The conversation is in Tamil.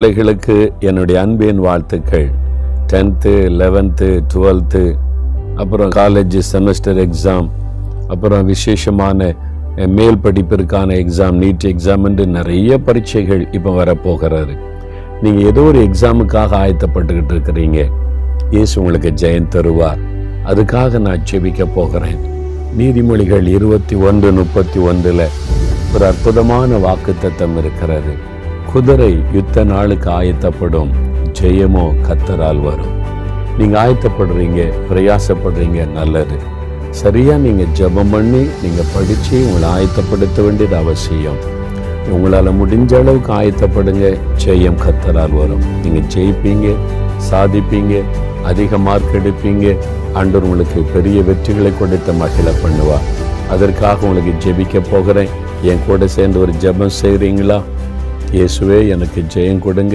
பிள்ளைகளுக்கு என்னுடைய அன்பின் வாழ்த்துக்கள். 10th 11th 12th அப்புறம் காலேஜ் செமஸ்டர் எக்ஸாம், அப்புறம் விசேஷமான மேல் படிப்பிற்கான எக்ஸாம், நீட் எக்ஸாம் என்று நிறைய பரீட்சைகள் இப்போ வரப்போகிறாரு. நீங்கள் ஏதோ ஒரு எக்ஸாமுக்காக ஆயத்தப்பட்டுக்கிட்டு இருக்கிறீங்க. இயேசு உங்களுக்கு ஜெயம் தருவார். அதுக்காக நான் ஜெபிக்க போகிறேன். நீதிமொழிகள் 21:31 ஒரு அற்புதமான வாக்குத்தத்தம் இருக்கிறது. குதிரை யுத்த நாளுக்கு ஆயத்தப்படும், ஜெயமோ கர்த்தரால் வரும். நீங்க ஆயத்தப்படுறீங்க, பிரயாசப்படுறீங்க, நல்லது. சரியா நீங்க ஜெபம் பண்ணி நீங்க படிச்சு உங்களை ஆயத்தப்படுத்த வேண்டியது அவசியம். உங்களால முடிஞ்ச அளவுக்கு ஆயத்தப்படுங்க, ஜெயம் கர்த்தரால் வரும். நீங்க ஜெயிப்பீங்க, சாதிப்பீங்க, அதிக மார்க் எடுப்பீங்க. ஆண்டவர் உங்களுக்கு பெரிய வெற்றிகளை கொடுத்து மகிழ பண்ணுவார். அதற்காக உங்களுக்கு ஜெபிக்க போகிறேன். என் கூட சேர்ந்து ஒரு ஜெபம் செய்றீங்களா? இயேசுவே, எனக்கு ஜெயம் கொடுங்க.